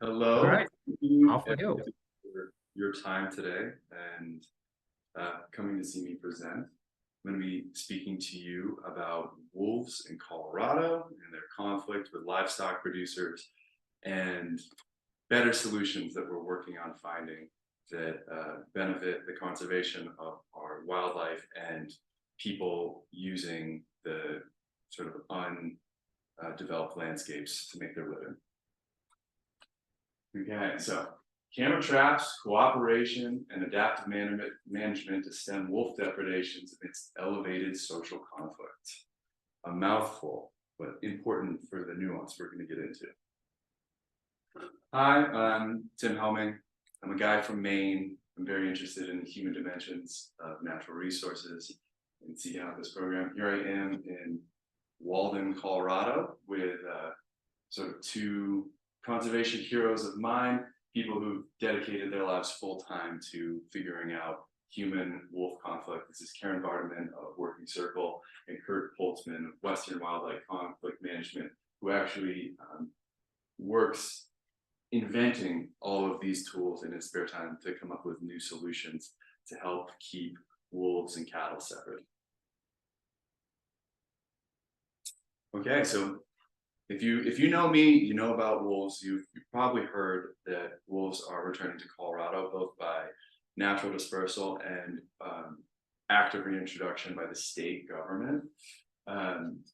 Hello. All right, Thank you off we go. for your time today and coming to see me present. I'm going to be speaking to you about wolves in Colorado and their conflict with livestock producers and better solutions that we're working on finding that benefit the conservation of our wildlife and people using the sort of undeveloped landscapes to make their living. Okay, so camera traps, cooperation, and adaptive management to stem wolf depredations amidst elevated social conflict. A mouthful, but important for the nuance we're going to get into. Hi, I'm Tim Helming. I'm a guy from Maine. I'm very interested in the human dimensions of natural resources and seeking out this program. Here I am in Walden, Colorado, with sort of two conservation heroes of mine, people who've dedicated their lives full time to figuring out human-wolf conflict. This is Karen Vardaman of Working Circle and Kurt Holtzman of Western Wildlife Conflict Management, who actually works inventing all of these tools in his spare time to come up with new solutions to help keep wolves and cattle separate. Okay, so if you know me, you know about wolves. You've probably heard that wolves are returning to Colorado, both by natural dispersal and active reintroduction by the state government. And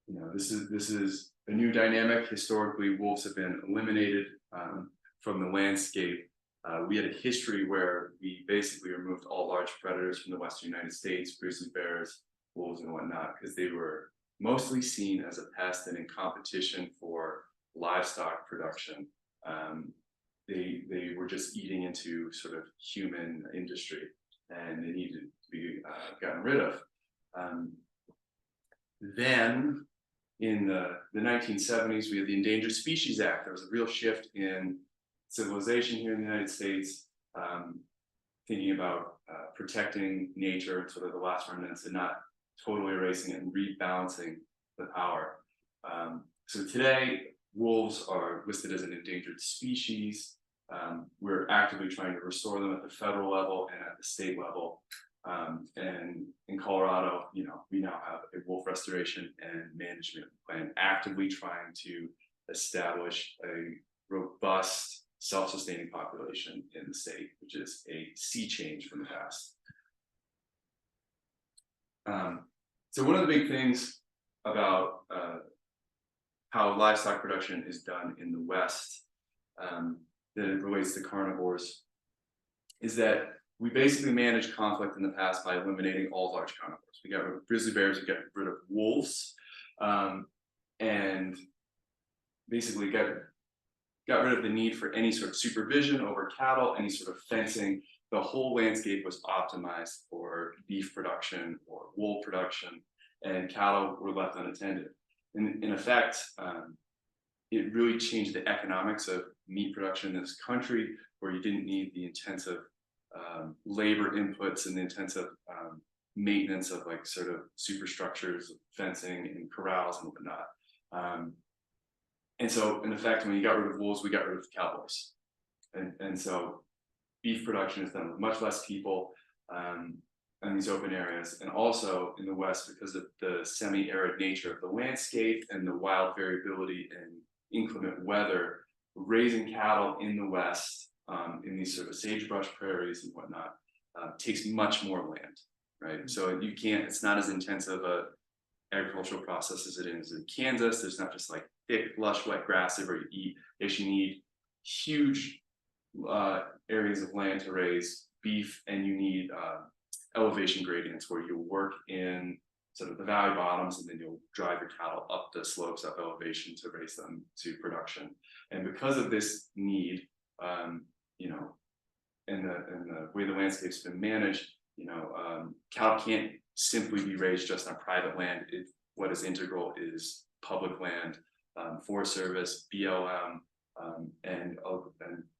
you know, this is a new dynamic. Historically, wolves have been eliminated from the landscape. We had a history where we basically removed all large predators from the Western United States, grizzly bears, wolves and whatnot, because they were mostly seen as a pest and in competition for livestock production. They were just eating into sort of human industry, and they needed to be gotten rid of. Then in the 1970s, we had the Endangered Species Act. There was a real shift in civilization here in the United States, thinking about protecting nature and sort of the last remnants and not totally erasing it and rebalancing the power. So today, wolves are listed as an endangered species. We're actively trying to restore them at the federal level and at the state level. And in Colorado, you know, we now have a wolf restoration and management plan, actively trying to establish a robust, self-sustaining population in the state, which is a sea change from the past. So one of the big things about how livestock production is done in the West that it relates to carnivores is that we basically managed conflict in the past by eliminating all large carnivores. We got rid of grizzly bears, we got rid of wolves, and basically got rid of the need for any sort of supervision over cattle, any sort of fencing. The whole landscape was optimized for beef production or wool production, and cattle were left unattended. In effect, it really changed the economics of meat production in this country, where you didn't need the intensive labor inputs and the intensive maintenance of like sort of superstructures, fencing and corrals and whatnot. And so in effect, when you got rid of wolves, we got rid of cowboys. And so beef production is done with much less people in these open areas. And also in the West, because of the semi-arid nature of the landscape and the wild variability and inclement weather, raising cattle in the West in these sort of sagebrush prairies and whatnot takes much more land, right? So you can't, it's not as intensive a agricultural process as it is in Kansas. There's not just like thick, lush, wet grass everywhere you eat. You actually need huge areas of land to raise beef, and you need elevation gradients where you work in sort of the valley bottoms, and then you'll drive your cattle up the slopes up elevation to raise them to production. And because of this need, you know, and the way the landscape's been managed, you know, cattle can't simply be raised just on private land. What is integral is public land, Forest Service, BLM, and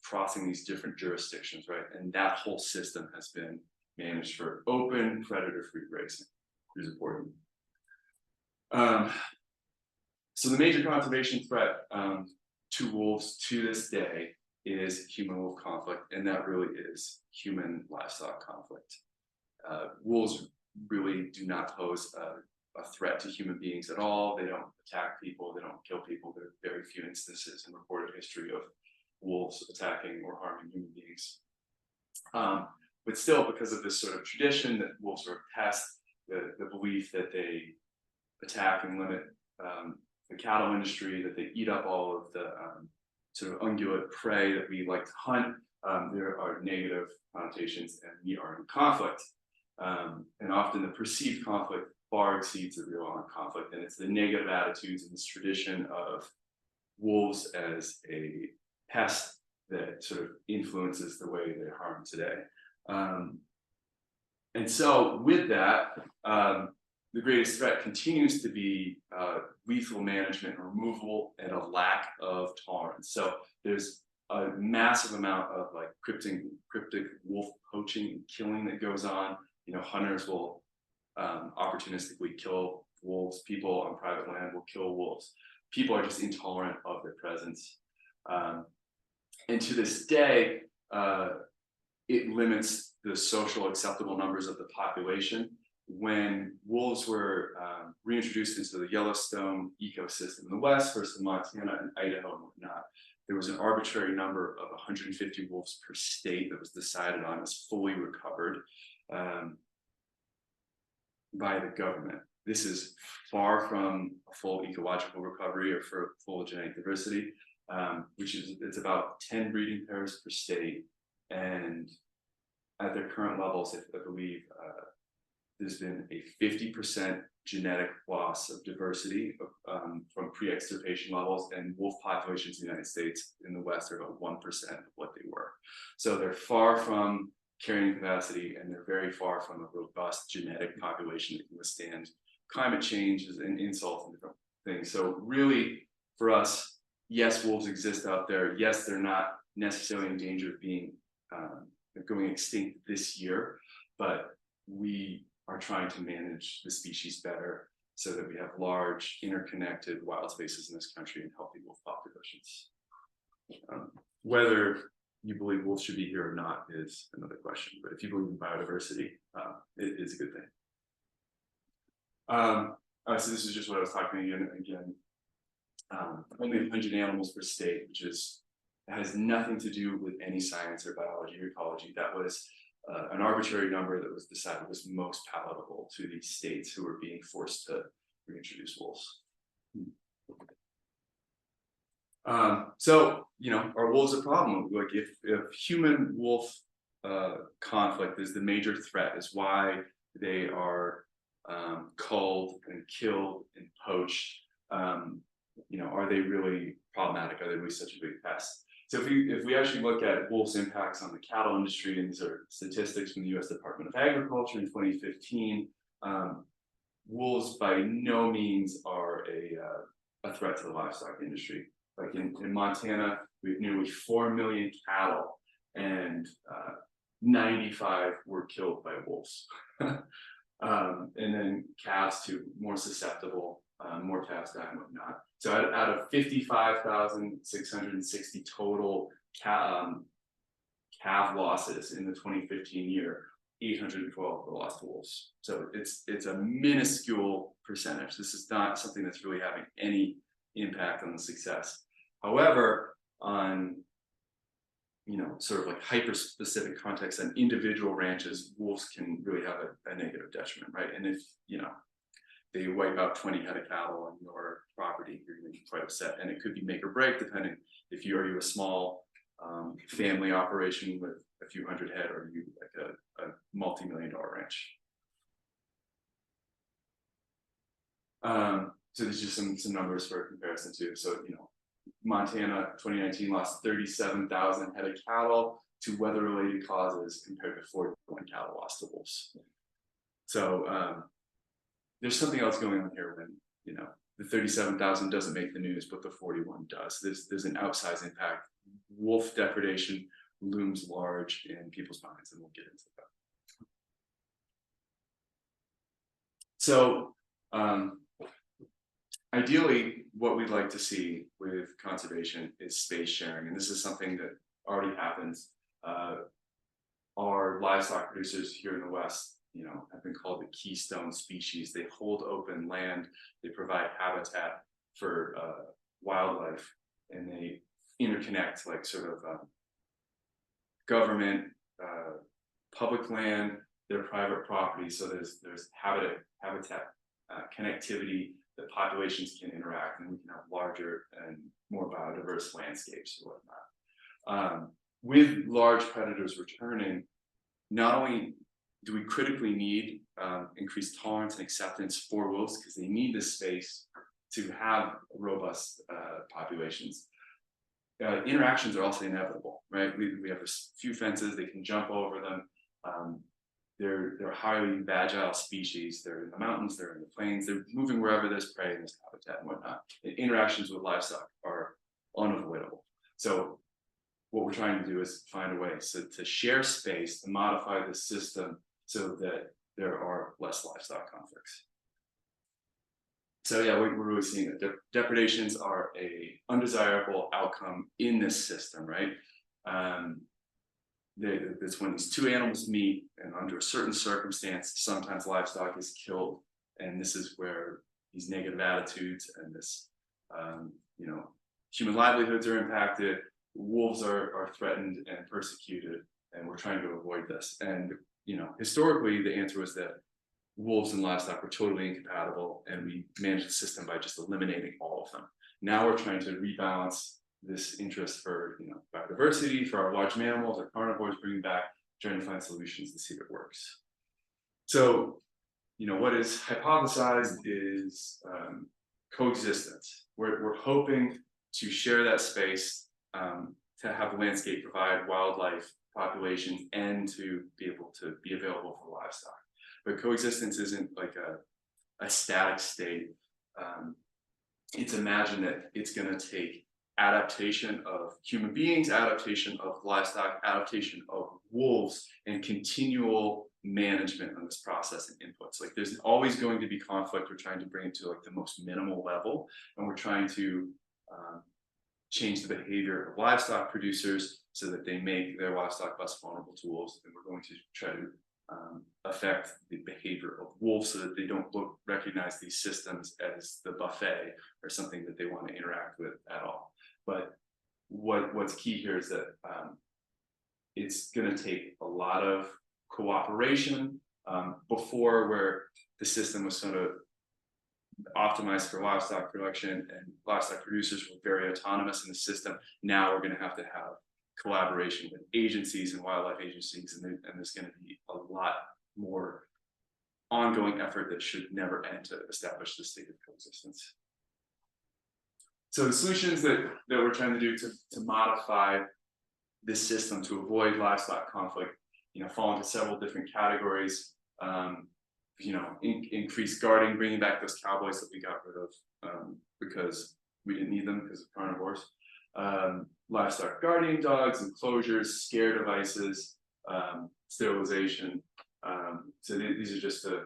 crossing these different jurisdictions, right? And that whole system has been managed for open, predator-free grazing, which is important. So the major conservation threat to wolves to this day is human-wolf conflict, and that really is human-livestock conflict. Wolves really do not pose a threat to human beings at all. They don't attack people. They don't kill people. There are very few instances in recorded history of wolves attacking or harming human beings. But still, because of this sort of tradition that wolves are a pest, the belief that they attack and limit the cattle industry, that they eat up all of the sort of ungulate prey that we like to hunt, there are negative connotations, and we are in conflict. And often the perceived conflict far exceeds the real conflict, and it's the negative attitudes and this tradition of wolves as a pest that sort of influences the way they harm today. And so with that, the greatest threat continues to be lethal management and removal and a lack of tolerance. So there's a massive amount of like cryptic wolf poaching and killing that goes on. You know, hunters will opportunistically kill wolves. People on private land will kill wolves. People are just intolerant of their presence. And to this day, it limits the social acceptable numbers of the population. When wolves were reintroduced into the Yellowstone ecosystem in the West versus Montana and Idaho and whatnot, there was an arbitrary number of 150 wolves per state that was decided on as fully recovered by the government. This is far from a full ecological recovery or for full genetic diversity, which is, it's about 10 breeding pairs per state. And at their current levels, I believe there's been a 50% genetic loss of diversity from pre-extirpation levels, and wolf populations in the United States in the West are about 1% of what they were. So they're far from carrying capacity, and they're very far from a robust genetic population that can withstand climate changes and insults and different things. So really, for us, yes, wolves exist out there. Yes, they're not necessarily in danger of being going extinct this year, but we are trying to manage the species better so that we have large, interconnected wild spaces in this country and healthy wolf populations. Whether you believe wolves should be here or not is another question, but if you believe in biodiversity, it is a good thing. So this is just what I was talking again. Only 100 animals per state, which has nothing to do with any science or biology or ecology. That was an arbitrary number that was decided was most palatable to these states who were being forced to reintroduce wolves. So, you know, are wolves a problem? Like if human-wolf conflict is the major threat, is why they are culled and killed and poached, you know, are they really problematic? Are they really such a big pest? So if we actually look at wolves' impacts on the cattle industry, and these are statistics from the U.S. Department of Agriculture in 2015, wolves by no means are a threat to the livestock industry. Like in Montana, we have nearly 4 million cattle, and 95 were killed by wolves. And then calves too, more susceptible, more calves die and whatnot. So out of 55,660 total calf losses in the 2015 year, 812 were lost to wolves. So it's a minuscule percentage. This is not something that's really having any impact on the success. However, on sort of like hyper-specific context on individual ranches, wolves can really have a negative detriment, right? And if they wipe out 20 head of cattle on your property, you're going to be quite upset, and it could be make or break depending if you are a small family operation with a few hundred head, or you like a multi-million-dollar ranch. So there's just some numbers for comparison too. So Montana 2019 lost 37,000 head of cattle to weather-related causes compared to 41 cattle lost to wolves. So there's something else going on here when the 37,000 doesn't make the news, but the 41 does. There's an outsized impact. Wolf depredation looms large in people's minds, and we'll get into that. So ideally, what we'd like to see with conservation is space sharing, and this is something that already happens. Our livestock producers here in the West, have been called the keystone species. They hold open land, they provide habitat for wildlife, and they interconnect like sort of government, public land, their private property. So there's habitat connectivity that populations can interact, and we can have larger and more biodiverse landscapes or whatnot. With large predators returning, not only do we critically need increased tolerance and acceptance for wolves, because they need this space to have robust populations. Interactions are also inevitable, right? We have a few fences, they can jump over them. They're highly agile species. They're in the mountains, they're in the plains, they're moving wherever there's prey, there's habitat and whatnot. And interactions with livestock are unavoidable. So what we're trying to do is find a way to share space, to modify the system so that there are less livestock conflicts. So yeah, we're really seeing that depredations are a undesirable outcome in this system, right? That's when these two animals meet, and under a certain circumstance, sometimes livestock is killed, and this is where these negative attitudes and this, human livelihoods are impacted. Wolves are threatened and persecuted, and we're trying to avoid this. And historically, the answer was that wolves and livestock were totally incompatible, and we managed the system by just eliminating all of them. Now we're trying to rebalance this interest for biodiversity, for our large mammals, our carnivores, bringing back, trying to find solutions to see if it works. So, what is hypothesized is coexistence. We're hoping to share that space, to have the landscape provide wildlife populations and to be able to be available for livestock. But coexistence isn't like a static state. It's imagined that it's going to take adaptation of human beings, adaptation of livestock, adaptation of wolves, and continual management on this process and inputs. Like there's always going to be conflict. We're trying to bring it to like the most minimal level, and we're trying to change the behavior of livestock producers so that they make their livestock less vulnerable to wolves, and we're going to try to affect the behavior of wolves so that they don't recognize these systems as the buffet or something that they want to interact with at all. But what's key here is that it's going to take a lot of cooperation. Before, where the system was sort of optimized for livestock production and livestock producers were very autonomous in the system, now we're going to have collaboration with agencies and wildlife agencies, and there's going to be a lot more ongoing effort that should never end to establish the state of coexistence. So the solutions that we're trying to do to modify this system to avoid livestock conflict, fall into several different categories. Increased guarding, bringing back those cowboys that we got rid of because we didn't need them because of carnivores. Livestock guardian dogs, enclosures, scare devices, sterilization. So these are just to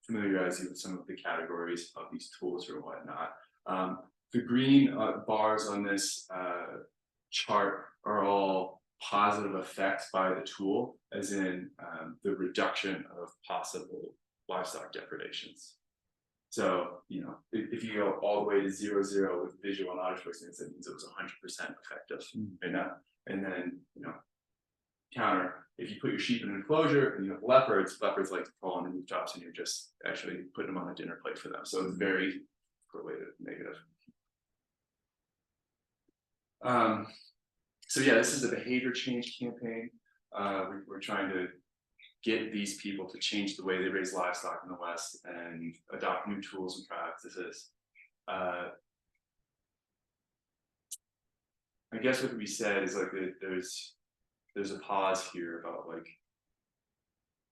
familiarize you with some of the categories of these tools or whatnot. The green bars on this chart are all positive effects by the tool, as in the reduction of possible livestock depredations. So, if you go all the way to 0-0 with visual and auditory sense, that means it was 100% effective right now. And then, counter, if you put your sheep in an enclosure and you have leopards like to crawl on the rooftops, and you're just actually putting them on a dinner plate for them. So it's very correlated negative. So yeah, this is a behavior change campaign. We're trying to get these people to change the way they raise livestock in the West and adopt new tools and practices. I guess what could be said is like there's a pause here about like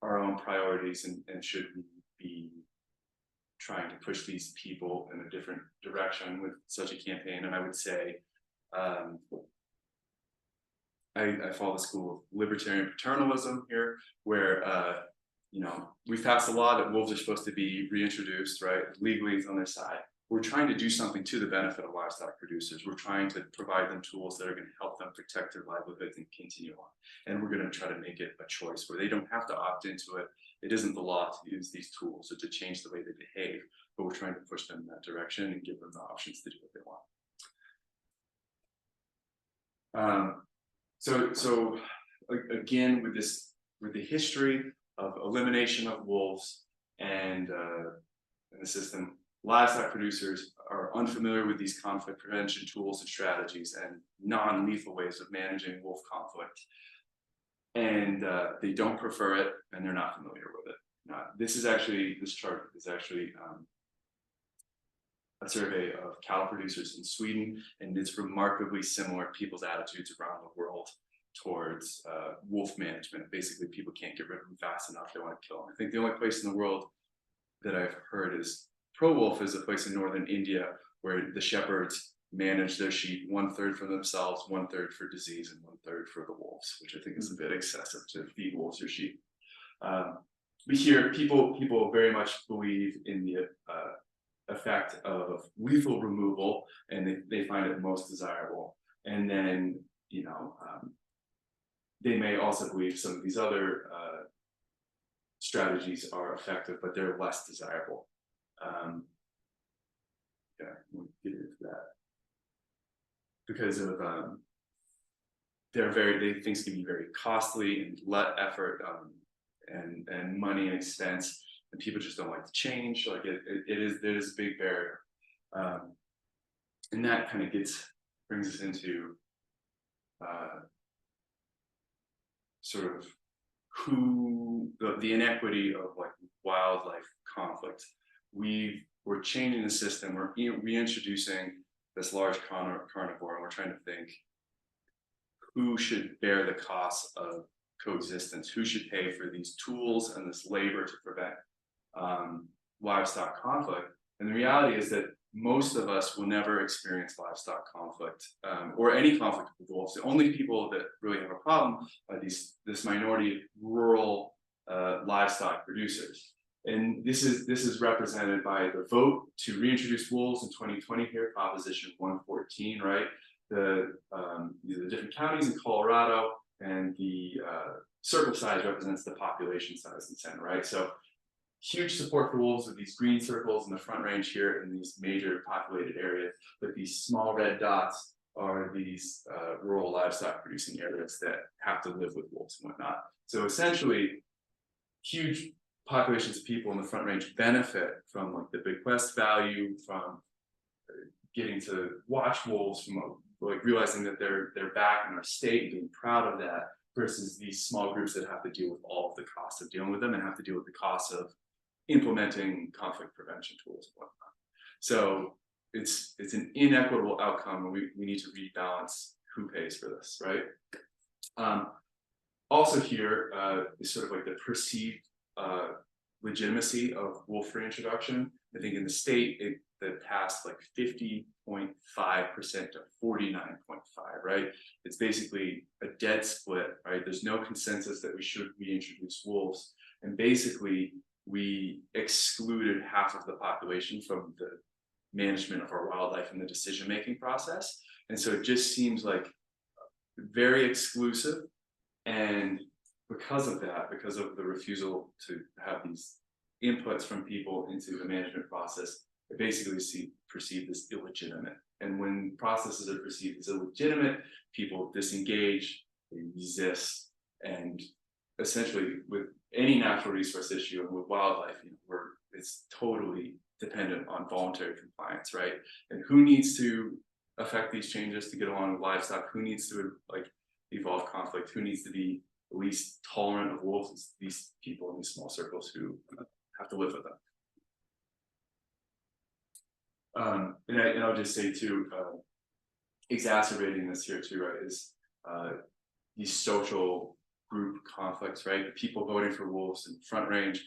our own priorities and should we be trying to push these people in a different direction with such a campaign. And I would say I follow the school of libertarian paternalism here, where we've passed a law that wolves are supposed to be reintroduced, right? Legally, it's on their side. we're trying to do something to the benefit of livestock producers. We're trying to provide them tools that are going to help them protect their livelihoods and continue on. And we're going to try to make it a choice where they don't have to opt into it. It isn't the law to use these tools or to change the way they behave, but we're trying to push them in that direction and give them the options to do what they want. So again, with the history of elimination of wolves and in the system, livestock producers are unfamiliar with these conflict prevention tools and strategies and non-lethal ways of managing wolf conflict. And they don't prefer it, and they're not familiar with it. This chart is actually a survey of cattle producers in Sweden, and it's remarkably similar people's attitudes around the world towards wolf management. Basically, people can't get rid of them fast enough, they want to kill them. I think the only place in the world that I've heard is pro-wolf is a place in northern India where the shepherds manage their sheep 1/3 for themselves, 1/3 for disease, and 1/3 for the wolves, which I think is a bit excessive to feed wolves your sheep. But here, people very much believe in the effect of lethal removal, and they find it most desirable. And then, they may also believe some of these other strategies are effective, but they're less desirable. Yeah, we'll get into that because of things can be very costly and let effort and money and expense, and people just don't like to change. Like it is a big barrier, and that kind of brings us into sort of the inequity of like wildlife conflict. We're changing the system. We're reintroducing this large carnivore, and we're trying to think who should bear the costs of coexistence, who should pay for these tools and this labor to prevent livestock conflict. And the reality is that most of us will never experience livestock conflict or any conflict with wolves. The only people that really have a problem are this minority of rural livestock producers. And this is represented by the vote to reintroduce wolves in 2020 here, Proposition 114, right? The different counties in Colorado, and the circle size represents the population size in the center, right? So huge support for wolves with these green circles in the Front Range here in these major populated areas, but these small red dots are these rural livestock producing areas that have to live with wolves and whatnot. So essentially, huge populations of people in the Front Range benefit from like the bequest value, from getting to watch wolves, from like realizing that they're back in our state and being proud of that, versus these small groups that have to deal with all of the costs of dealing with them and have to deal with the costs of implementing conflict prevention tools and whatnot. So it's an inequitable outcome, and we need to rebalance who pays for this, right? Also here is sort of like the perceived legitimacy of wolf reintroduction. I think in the state, that passed like 50.5% to 49.5%, right? It's basically a dead split, right? There's no consensus that we should reintroduce wolves. And basically, we excluded half of the population from the management of our wildlife and the decision-making process. And so it just seems like very exclusive. And because of that, because of the refusal to have these inputs from people into the management process, they basically perceived as illegitimate. And when processes are perceived as illegitimate, people disengage, they resist, and essentially with any natural resource issue and with wildlife, it's totally dependent on voluntary compliance, right? And who needs to affect these changes to get along with livestock? Who needs to like evolve conflict? Who needs to be the least tolerant of wolves? It's these people in these small circles who have to live with them. And I'll just say too, exacerbating this here too, right, is these social group conflicts, right? The people voting for wolves in Front Range,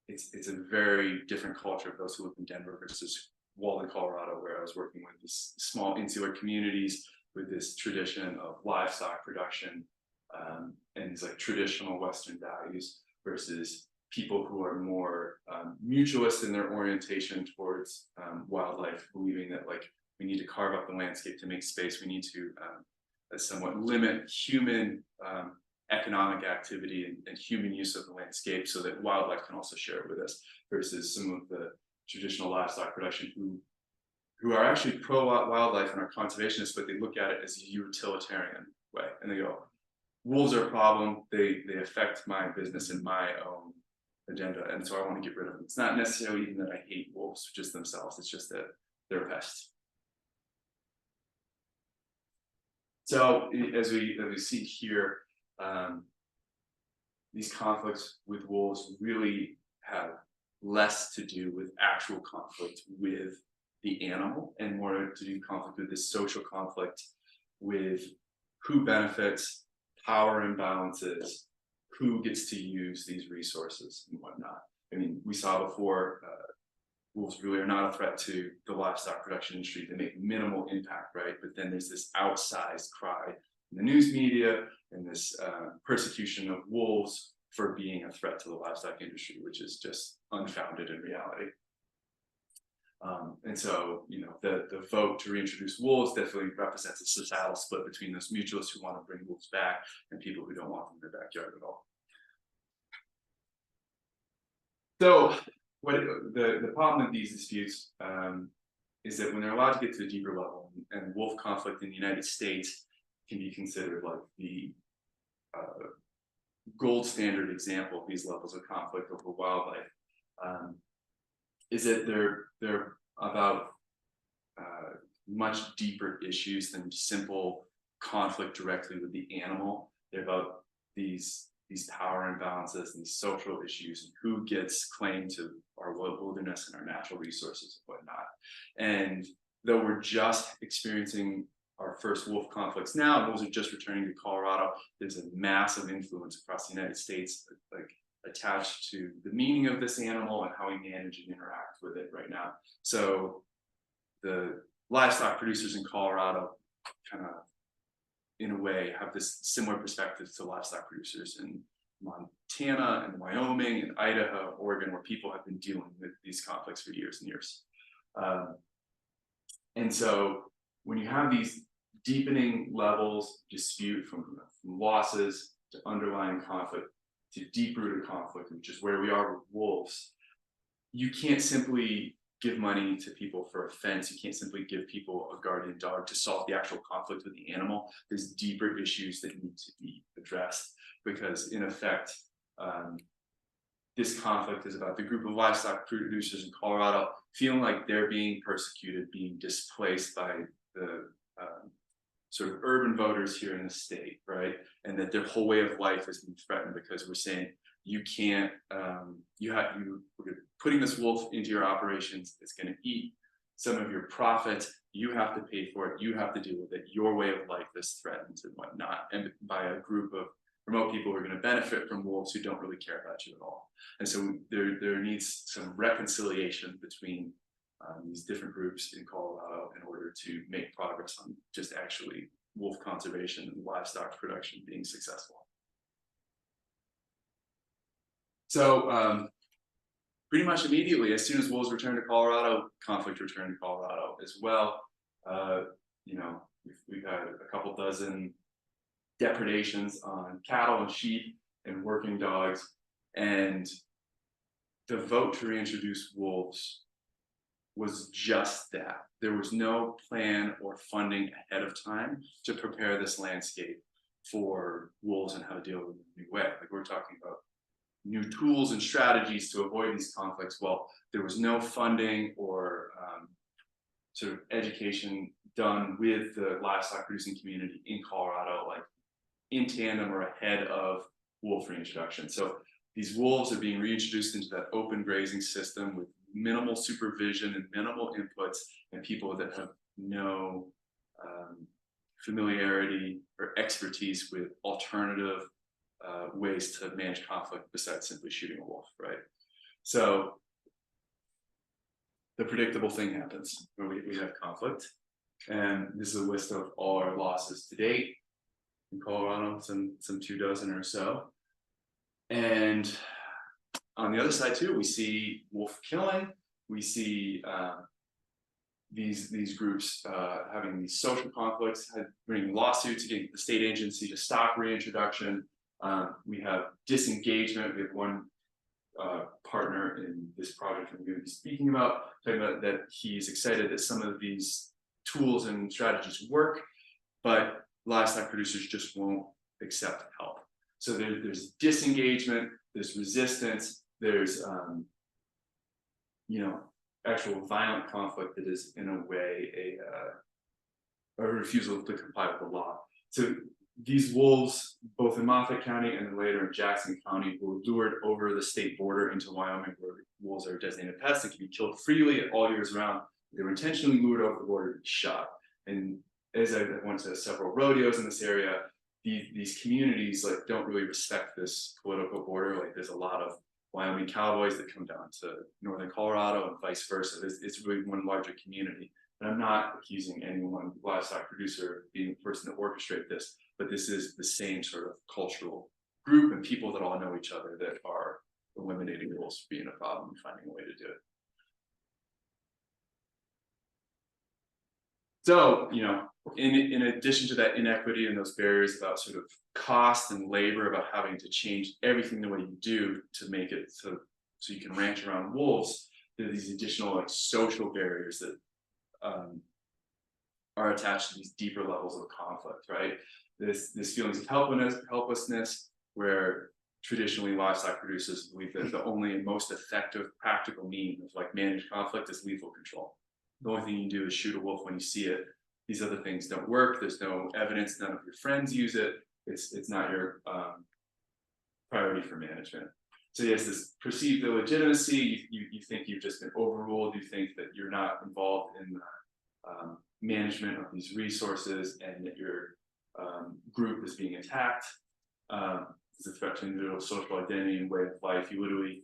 it's a very different culture of those who live in Denver versus Walden, Colorado, where I was working with these small insular communities with this tradition of livestock production and these like traditional Western values versus people who are more mutualist in their orientation towards wildlife, believing that like we need to carve up the landscape to make space. We need to somewhat limit human economic activity and human use of the landscape so that wildlife can also share it with us, versus some of the traditional livestock production who are actually pro-wildlife and are conservationists, but they look at it as a utilitarian way. And they go, wolves are a problem, they affect my business and my own agenda, and so I want to get rid of them. It's not necessarily even that I hate wolves just themselves, it's just that they're pests. So as we see here, these conflicts with wolves really have less to do with actual conflict with the animal and more to do conflict with this social conflict with who benefits, power imbalances, who gets to use these resources and whatnot. I mean, we saw before, wolves really are not a threat to the livestock production industry. They make minimal impact, right? But then there's this outsized cry in the news media and this persecution of wolves for being a threat to the livestock industry, which is just unfounded in reality. And so, you know, the vote to reintroduce wolves definitely represents a societal split between those mutualists who want to bring wolves back and people who don't want them in their backyard at all. So what the problem with these disputes is that when they're allowed to get to a deeper level, and wolf conflict in the United States can be considered like the gold standard example of these levels of conflict over wildlife, is that they're about much deeper issues than simple conflict directly with the animal. They're about these power imbalances and these social issues and who gets claim to our wilderness and our natural resources and whatnot. And though we're just experiencing our first wolf conflicts now, wolves are just returning to Colorado, there's a massive influence across the United States, like attached to the meaning of this animal and how we manage and interact with it right now. So the livestock producers in Colorado kind of, in a way, have this similar perspective to livestock producers in Montana and Wyoming and Idaho, Oregon, where people have been dealing with these conflicts for years and years. And so when you have these deepening levels dispute from losses to underlying conflict to deep-rooted conflict, which is where we are with wolves, you can't simply give money to people for a fence. You can't simply give people a guardian dog to solve the actual conflict with the animal. There's deeper issues that need to be addressed because, in effect, this conflict is about the group of livestock producers in Colorado feeling like they're being persecuted, being displaced by the sort of urban voters here in the state, right? And that their whole way of life is being threatened because we're saying you can't, we're putting this wolf into your operations, it's going to eat some of your profits, you have to pay for it, you have to deal with it, your way of life is threatened and whatnot, and by a group of remote people who are going to benefit from wolves who don't really care about you at all. And so there needs some reconciliation between these different groups in Colorado in order to make progress on just actually wolf conservation and livestock production being successful. So pretty much immediately, as soon as wolves returned to Colorado, conflict returned to Colorado as well. You know, we've had a couple dozen depredations on cattle and sheep and working dogs, and the vote to reintroduce wolves was just that. There was no plan or funding ahead of time to prepare this landscape for wolves and how to deal with them in a new way. Like, we're talking about new tools and strategies to avoid these conflicts. Well, there was no funding or sort of education done with the livestock producing community in Colorado, like in tandem or ahead of wolf reintroduction. So these wolves are being reintroduced into that open grazing system with minimal supervision and minimal inputs, and people that have no familiarity or expertise with alternative ways to manage conflict besides simply shooting a wolf, right? So the predictable thing happens when we have conflict, and this is a list of all our losses to date in Colorado, some 2 dozen or so. And on the other side too, we see wolf killing. We see these groups having these social conflicts, bringing lawsuits against the state agency to stop reintroduction. We have disengagement. We have one partner in this project I'm going to be speaking about, talking about that he's excited that some of these tools and strategies work, but livestock producers just won't accept help. So there's disengagement, there's resistance, there's actual violent conflict that is in a way a refusal to comply with the law. So these wolves, both in Moffat County and then later in Jackson County, were lured over the state border into Wyoming, where wolves are designated pests that can be killed freely all years round. They were intentionally lured over the border to be shot. And as I went to several rodeos in this area, these communities don't really respect this political border. There's a lot of Wyoming cowboys that come down to northern Colorado and vice versa. It's really one larger community. And I'm not accusing any one livestock producer of being the person to orchestrate this, but this is the same sort of cultural group and people that all know each other that are eliminating wolves being a problem and finding a way to do it. So, in addition to that inequity and those barriers about sort of cost and labor, about having to change everything the way you do to make it so you can ranch around wolves, there are these additional social barriers that are attached to these deeper levels of conflict, right? This feelings of helplessness, where traditionally livestock producers believe that the only and most effective practical means of manage conflict is lethal control. The only thing you can do is shoot a wolf when you see it. These other things don't work. There's no evidence. None of your friends use it. It's not your priority for management. So yes, this perceived illegitimacy. You think you've just been overruled. You think that you're not involved in the management of these resources, and that your group is being attacked. It's a threat to individual social identity and way of life. You literally,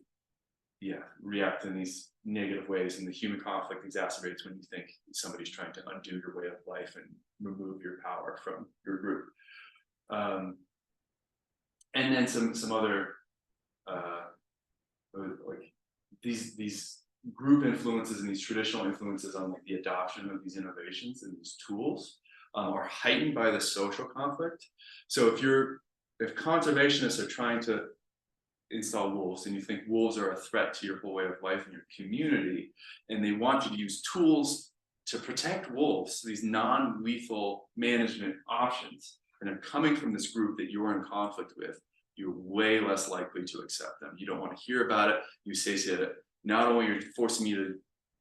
react in these negative ways, and the human conflict exacerbates when you think somebody's trying to undo your way of life and remove your power from your group. And then some other these group influences and these traditional influences on the adoption of these innovations and these tools are heightened by the social conflict. So if conservationists are trying to install wolves, and you think wolves are a threat to your whole way of life and your community, and they want you to use tools to protect wolves, these non-lethal management options, and are coming from this group that you're in conflict with, you're way less likely to accept them. You don't want to hear about it. You say that not only are you forcing me to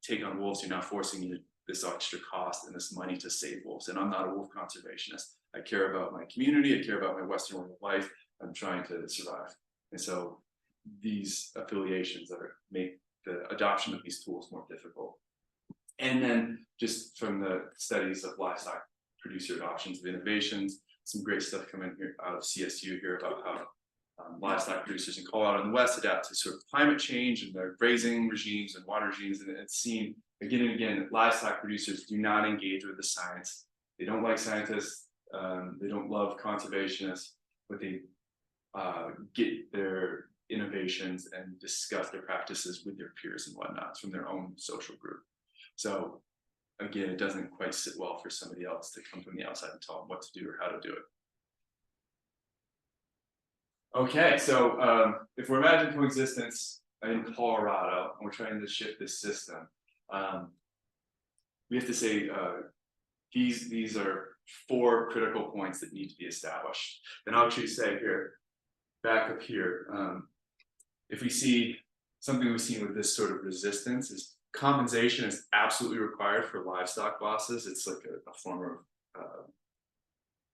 take on wolves, you're now forcing me to this extra cost and this money to save wolves. And I'm not a wolf conservationist. I care about my community. I care about my Western way of life. I'm trying to survive. And so these affiliations make the adoption of these tools more difficult. And then just from the studies of livestock producer adoptions of innovations, some great stuff coming here out of CSU here about how livestock producers in Colorado and the West adapt to sort of climate change and their grazing regimes and water regimes. And it's seen again and again that livestock producers do not engage with the science. They don't like scientists. They don't love conservationists, but they get their innovations and discuss their practices with their peers and whatnot from their own social group. So again, it doesn't quite sit well for somebody else to come from the outside and tell them what to do or how to do it. Okay, so if we're imagining coexistence in Colorado and we're trying to shift this system, we have to say these are 4 critical points that need to be established. And I'll actually say here, back up here, if we see something we've seen with this sort of resistance is compensation is absolutely required for livestock losses. It's like a form of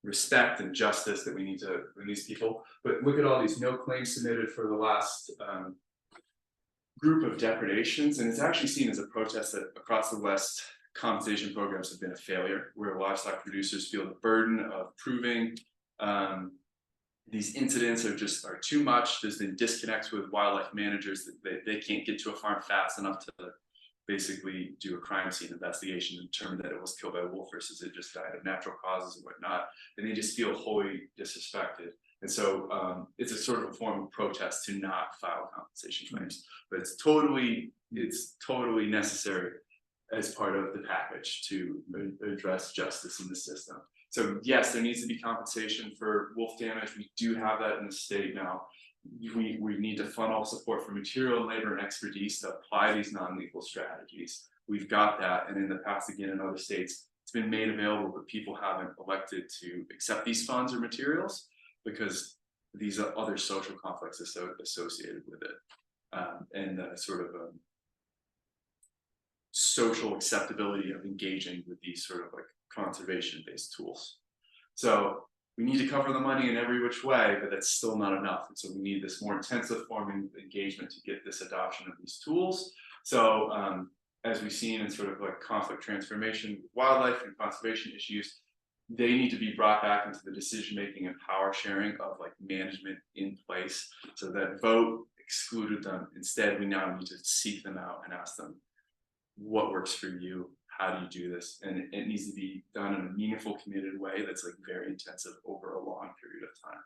respect and justice that we need to release people. But look at all these no claims submitted for the last group of depredations, and it's actually seen as a protest that across the West, compensation programs have been a failure, where livestock producers feel the burden of proving these incidents are too much. There's been disconnects with wildlife managers that they can't get to a farm fast enough to basically do a crime scene investigation and determine that it was killed by a wolf versus it just died of natural causes and whatnot. And they just feel wholly disrespected. And so it's a sort of a form of protest to not file compensation claims, but it's totally necessary as part of the package to address justice in the system. So yes, there needs to be compensation for wolf damage. We do have that in the state now. We need to funnel support for material, labor, and expertise to apply these non-lethal strategies. We've got that, and in the past, again, in other states, it's been made available, but people haven't elected to accept these funds or materials because these are other social conflicts associated with it, and sort of social acceptability of engaging with these sort of like conservation-based tools. So we need to cover the money in every which way, but that's still not enough. And so we need this more intensive form of engagement to get this adoption of these tools. So as we've seen in sort of like conflict transformation, wildlife and conservation issues, they need to be brought back into the decision-making and power sharing of like management in place. So that vote excluded them. Instead, we now need to seek them out and ask them, what works for you? How do you do this? And it needs to be done in a meaningful, committed way that's like very intensive over a long period of time.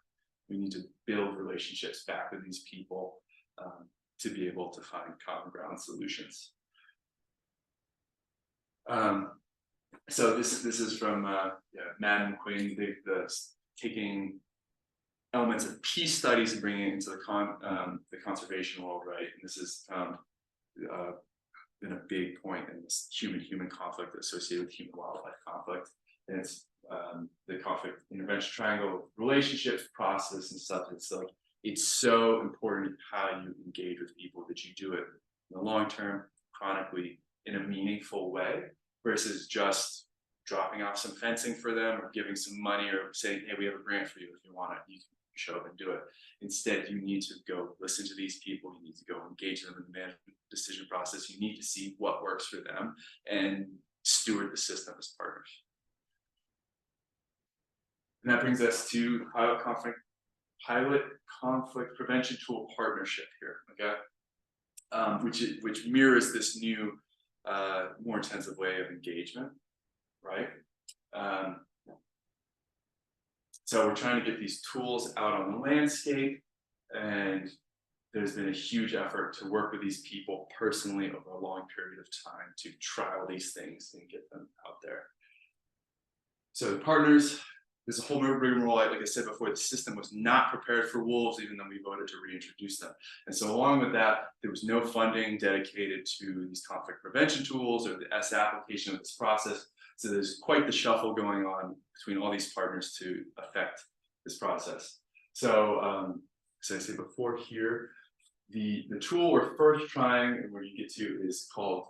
We need to build relationships back with these people to be able to find common ground solutions. So this is from Matt and Quinn. They've taking elements of peace studies and bringing it into the conservation world, right? And this is been a big point in this human-human conflict associated with human-wildlife conflict. And it's the conflict intervention triangle, relationships, process, and stuff. It's like, it's so important how you engage with people, that you do it in the long term, chronically, in a meaningful way, versus just dropping off some fencing for them or giving some money or saying, hey, we have a grant for you if you want it, you can show up and do it. Instead, you need to go listen to these people, you need to go engage them in the management decision process, you need to see what works for them and steward the system as partners. And that brings us to pilot conflict prevention tool partnership here, okay? Which mirrors this new, more intensive way of engagement, right? So we're trying to get these tools out on the landscape, and there's been a huge effort to work with these people personally over a long period of time to trial these things and get them out there. So the partners, there's a whole rigmarole. Like I said before, the system was not prepared for wolves, even though we voted to reintroduce them. And so along with that, there was no funding dedicated to these conflict prevention tools or the S application of this process. So there's quite the shuffle going on between all these partners to affect this process. So as I said before here, the tool we're first trying and where you get to is called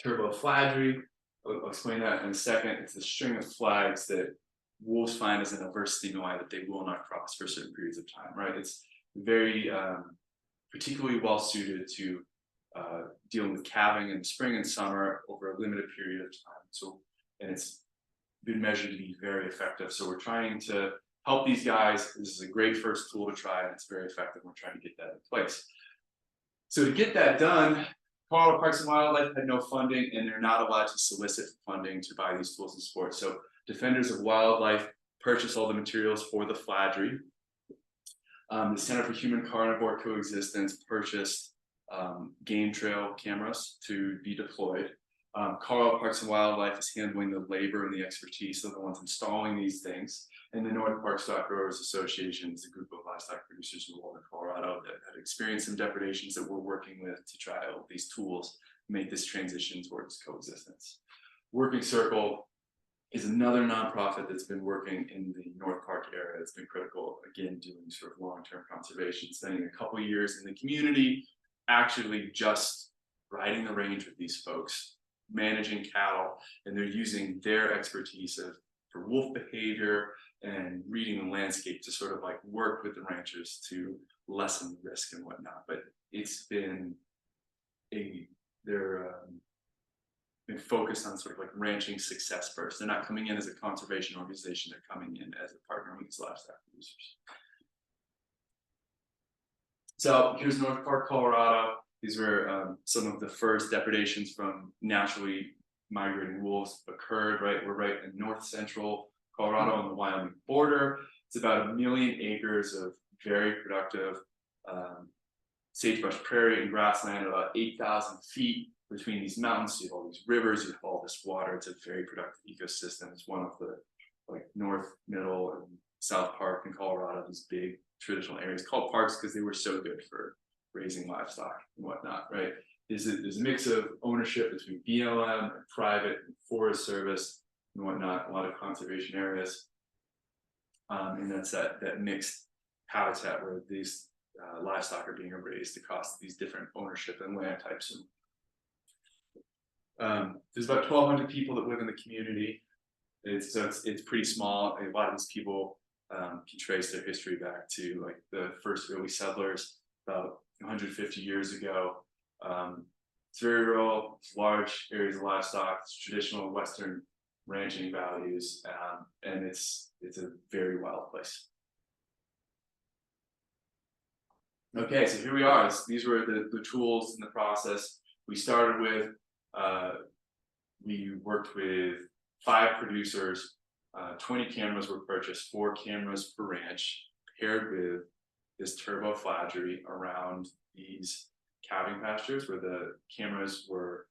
turboflagry. I'll explain that in a second. It's a string of flags that wolves find as an adverse stimuli that they will not cross for certain periods of time, right? It's very particularly well suited to dealing with calving in the spring and summer over a limited period of time. So, and it's been measured to be very effective. So we're trying to help these guys. This is a great first tool to try, and it's very effective. We're trying to get that in place. So to get that done, Colorado Parks and Wildlife had no funding, and they're not allowed to solicit funding to buy these tools and support. So Defenders of Wildlife purchased all the materials for the flagry. The Center for Human Carnivore Coexistence purchased game trail cameras to be deployed. Colorado Parks and Wildlife is handling the labor and the expertise of the ones installing these things. And the North Park Stock Growers Association is a group of livestock producers in Northern Colorado that have experienced some depredations that we're working with to try out these tools, make this transition towards coexistence. Working Circle is another nonprofit that's been working in the North Park area. It's been critical, again, doing sort of long-term conservation, spending a couple of years in the community, actually just riding the range with these folks, managing cattle, and they're using their expertise for wolf behavior and reading the landscape to sort of like work with the ranchers to lessen the risk and whatnot. But it's been they're been focused on sort of like ranching success first. They're not coming in as a conservation organization, they're coming in as a partner with these livestock producers. So here's North Park, Colorado. These were some of the first depredations from naturally migrating wolves occurred, right? We're right in north central Colorado on the Wyoming border. It's about 1 million acres of very productive sagebrush prairie and grassland, about 8,000 feet between these mountains. You have all these rivers, you have all this water. It's a very productive ecosystem. It's one of the like North, Middle, and South Park in Colorado, these big traditional areas called parks because they were so good for raising livestock and whatnot, right? There's a mix of ownership between BLM and private and Forest Service and whatnot, a lot of conservation areas. And that's that mixed habitat where these livestock are being raised across these different ownership and land types. There's about 1,200 people that live in the community. It's pretty small. A lot of these people can trace their history back to like the first early settlers about 150 years ago. It's very rural, it's large areas of livestock, it's traditional Western ranching values, and it's a very wild place. Okay, so here we are. These were the tools in the process. We started with, we worked with 5 producers, 20 cameras were purchased, 4 cameras per ranch, paired with this turbo flagery around these calving pastures where the cameras were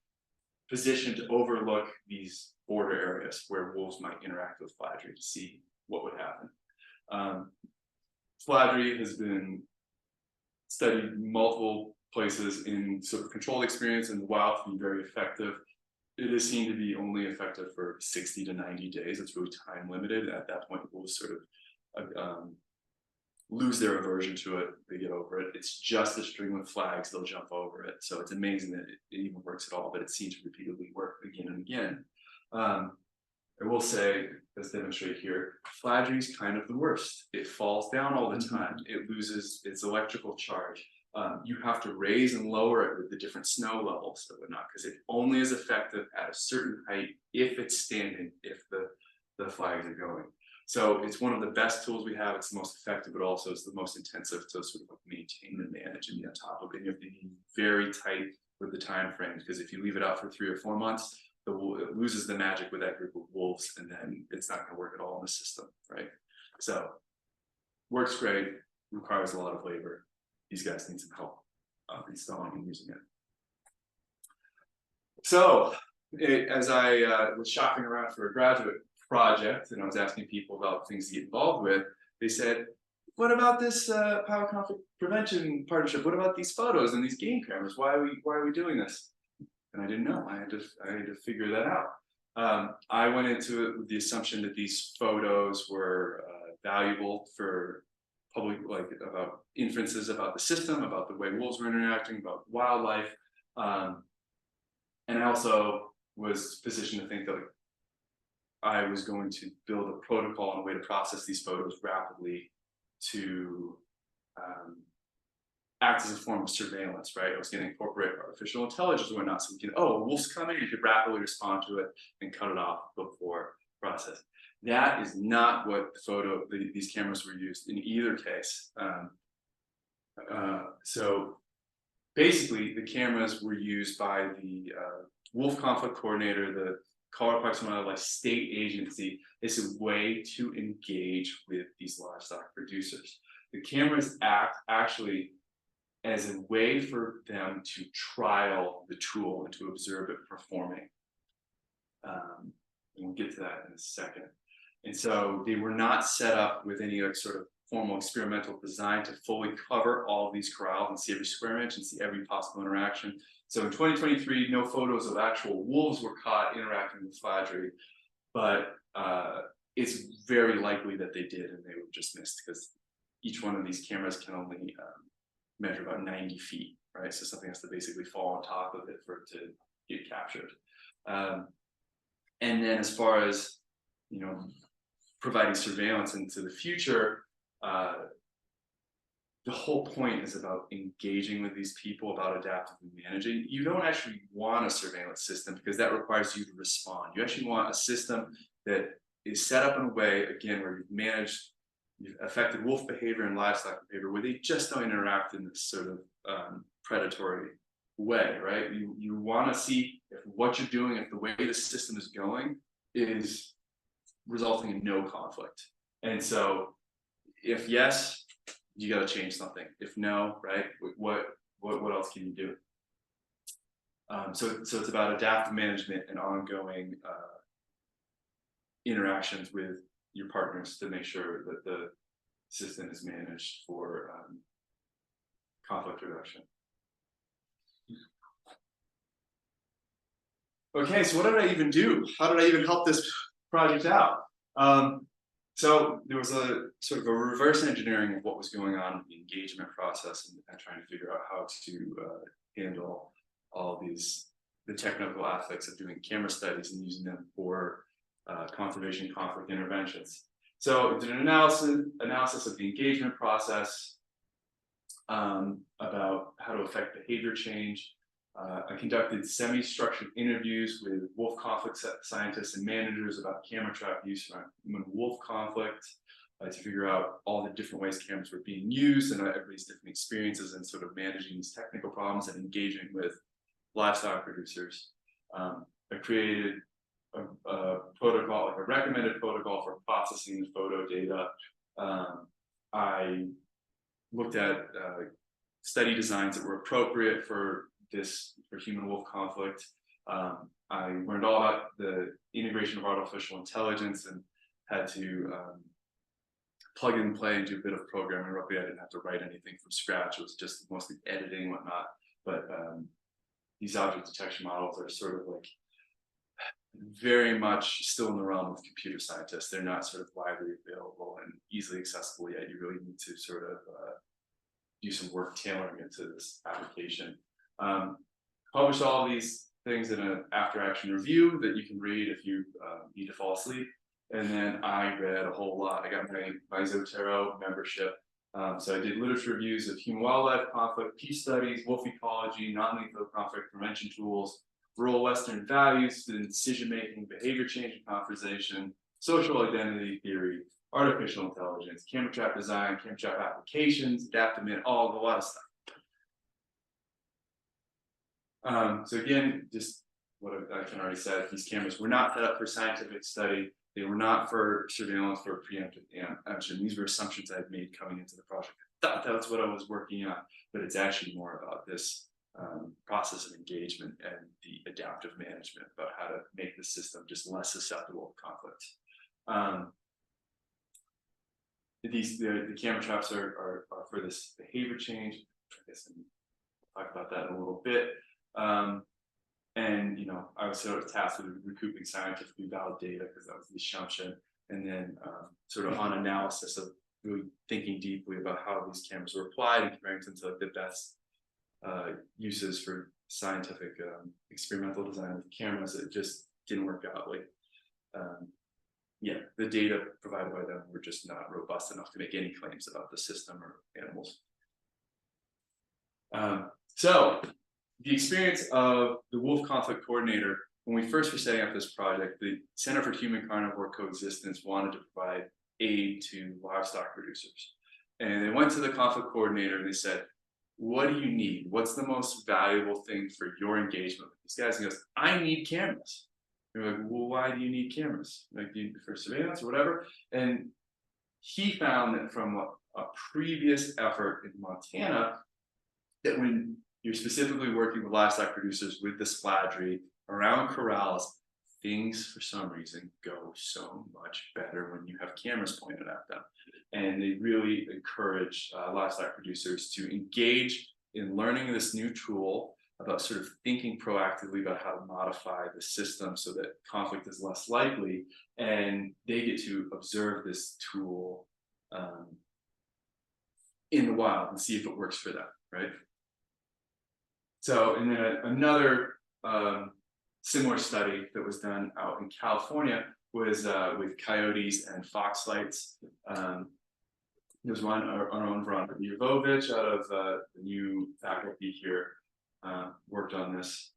positioned to overlook these border areas where wolves might interact with flagery to see what would happen. Flagery has been studied multiple places in sort of controlled experience in the wild to be very effective. It is seen to be only effective for 60 to 90 days. It's really time limited. At that point, wolves sort of lose their aversion to it. They get over it. It's just a string with flags. They'll jump over it. So it's amazing that it even works at all, but it seems to repeatedly work again and again. I will say, as demonstrated here, flagery is kind of the worst. It falls down all the time. It loses its electrical charge. You have to raise and lower it with the different snow levels and whatnot, because it only is effective at a certain height if it's standing, if the flags are going. So it's one of the best tools we have. It's the most effective, but also it's the most intensive to sort of maintain and manage and be on top of it. And you have to be very tight with the time frames, because if you leave it out for 3 or 4 months, it loses the magic with that group of wolves, and then it's not going to work at all in the system, right? So works great, requires a lot of labor. These guys need some help installing and using it. So as I was shopping around for a graduate project and I was asking people about things to get involved with, they said, what about this power conflict prevention partnership? What about these photos and these game cameras? Why are we doing this? And I didn't know. I had to figure that out. I went into it with the assumption that these photos were valuable for public, like about inferences about the system, about the way wolves were interacting, about wildlife. And I also was positioned to think that I was going to build a protocol and a way to process these photos rapidly to act as a form of surveillance, right? I was going to incorporate artificial intelligence or whatnot, so we can, wolves come in, you could rapidly respond to it and cut it off before process. That is not what these cameras were used in either case. So basically, the cameras were used by the wolf conflict coordinator, the Colorado Parks and Wildlife state agency, as a way to engage with these livestock producers. The cameras act actually as a way for them to trial the tool and to observe it performing. And we'll get to that in a second. And so they were not set up with any sort of formal experimental design to fully cover all of these corrals and see every square inch and see every possible interaction. So in 2023, no photos of actual wolves were caught interacting with flagery, but it's very likely that they did, and they were just missed because each one of these cameras can only measure about 90 feet, right? So something has to basically fall on top of it for it to get captured. And then as far as, providing surveillance into the future, the whole point is about engaging with these people, about adaptively managing. You don't actually want a surveillance system because that requires you to respond. You actually want a system that is set up in a way, again, where you've affected wolf behavior and livestock behavior where they just don't interact in this sort of predatory way, right? You want to see if what you're doing, if the way the system is going is resulting in no conflict. And so if yes, you got to change something. If no, right, what else can you do? So it's about adaptive management and ongoing interactions with your partners to make sure that the system is managed for conflict reduction. Okay, so what did I even do? How did I even help this project out? So there was a sort of a reverse engineering of what was going on with the engagement process and trying to figure out how to handle all these, the technical aspects of doing camera studies and using them for conservation conflict interventions. So I did an analysis of the engagement process, about how to affect behavior change. I conducted semi-structured interviews with wolf conflict scientists and managers about camera trap use around human-wolf conflict to figure out all the different ways cameras were being used and everybody's different experiences in sort of managing these technical problems and engaging with livestock producers. I created a protocol, like a recommended protocol for processing the photo data. I looked at study designs that were appropriate for human-wolf conflict. I learned all about the integration of artificial intelligence and had to plug and play and do a bit of programming. Roughly, I didn't have to write anything from scratch. It was just mostly editing and whatnot. But these object detection models are sort of like very much still in the realm of computer scientists. They're not sort of widely available and easily accessible yet. You really need to sort of do some work tailoring it to this application. Published all of these things in an after-action review that you can read if you need to fall asleep. And then I read a whole lot. I got my Zotero membership. So I did literature reviews of human-wildlife conflict, peace studies, wolf ecology, non-lethal conflict prevention tools, rural Western values, decision-making, behavior change and conversation, social identity theory, artificial intelligence, camera trap design, camera trap applications, adaptive management, a lot of stuff. So again, just what I can already said, these cameras were not set up for scientific study. They were not for surveillance for preemptive action. These were assumptions I had made coming into the project. I thought that's what I was working on, but it's actually more about this process of engagement and the adaptive management about how to make the system just less susceptible to conflict. The camera traps are for this behavior change. I guess I'll talk about that in a little bit. And I was sort of tasked with recouping scientifically valid data because that was the assumption, and then sort of on analysis of really thinking deeply about how these cameras were applied and comparing them to like the best uses for scientific experimental design of cameras. It just didn't work out. Like, yeah, the data provided by them were just not robust enough to make any claims about the system or animals. So the experience of the wolf conflict coordinator, when we first were setting up this project, the Center for Human Carnivore Coexistence wanted to provide aid to livestock producers. And they went to the conflict coordinator and they said, what do you need? What's the most valuable thing for your engagement with these guys? And he goes, I need cameras. And we're like, well, why do you need cameras? Like, for surveillance or whatever? And he found that from a previous effort in Montana, that when you're specifically working with livestock producers with the spladry around corrals, things for some reason go so much better when you have cameras pointed at them. And they really encourage livestock producers to engage in learning this new tool, about sort of thinking proactively about how to modify the system so that conflict is less likely, and they get to observe this tool in the wild and see if it works for them, right? So, and then another similar study that was done out in California was with coyotes and fox lights. There's one, our own Veronica Jovovich out of the new faculty here worked on this.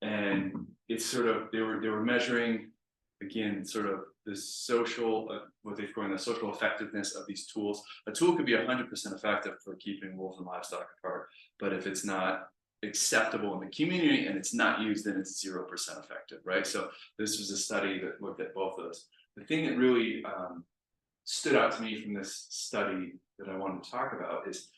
And it's sort of, they were measuring, again, sort of the social, what they call the social effectiveness of these tools. A tool could be 100% effective for keeping wolves and livestock apart, but if it's not acceptable in the community and it's not used, then it's 0% effective, right? So this was a study that looked at both of those. The thing that really stood out to me from this study that I wanted to talk about is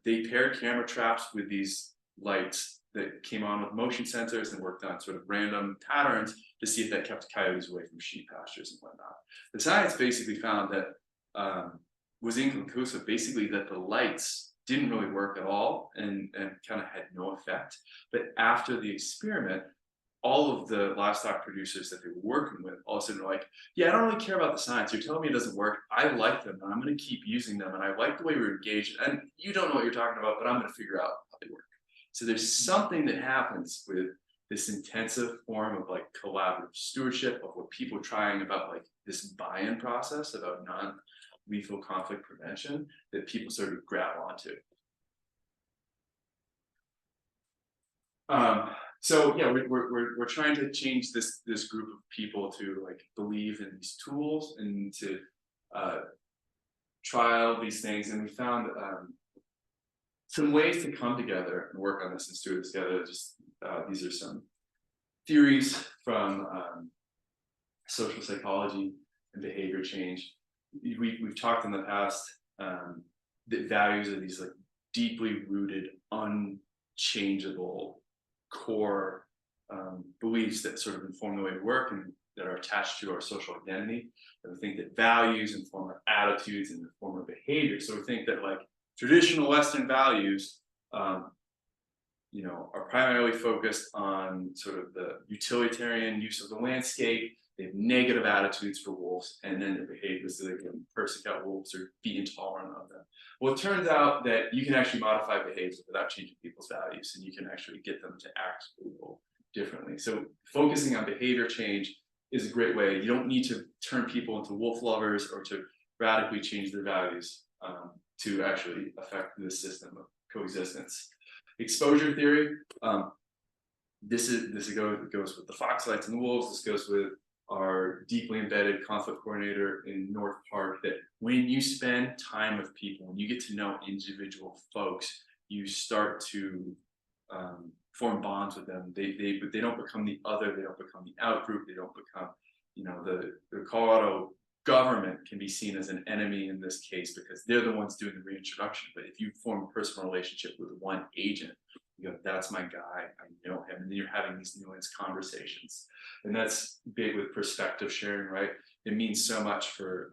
they paired camera traps with these lights that came on with motion sensors and worked on sort of random patterns to see if that kept coyotes away from sheep pastures and whatnot. The science basically found that was inconclusive, basically that the lights didn't really work at all and kind of had no effect. But after the experiment, all of the livestock producers that they were working with also were like, yeah, I don't really care about the science. You're telling me it doesn't work. I like them and I'm going to keep using them. And I like the way we're engaged. And you don't know what you're talking about, but I'm going to figure out how they work. So there's something that happens with this intensive form of like collaborative stewardship of what people are trying about like this buy-in process about non-lethal conflict prevention that people sort of grab onto. So yeah, we're trying to change this group of people to like believe in these tools and to trial these things, and we found some ways to come together and work on this and do it together. Just these are some theories from social psychology and behavior change. We've talked in the past that values are these like deeply rooted, unchangeable core beliefs that sort of inform the way we work and that are attached to our social identity. And we think that values inform our attitudes and inform our behavior. So we think that like traditional Western values, you know, are primarily focused on sort of the utilitarian use of the landscape. They have negative attitudes for wolves, and then their behaviors so they can persecute wolves or be intolerant of them. Well, it turns out that you can actually modify behavior without changing people's values, and you can actually get them to act a little differently. So focusing on behavior change is a great way. You don't need to turn people into wolf lovers or to radically change their values to actually affect this system of coexistence. Exposure theory. This goes with the fox lights and the wolves. This goes with our deeply embedded conflict coordinator in North Park, that when you spend time with people and you get to know individual folks, you start to form bonds with them. They don't become the other, they don't become the out group, they don't become, you know, the Colorado government can be seen as an enemy in this case because they're the ones doing the reintroduction. But if you form a personal relationship with one agent, you go, that's my guy, I know him, and then you're having these nuanced conversations. And that's big with perspective sharing, right? It means so much for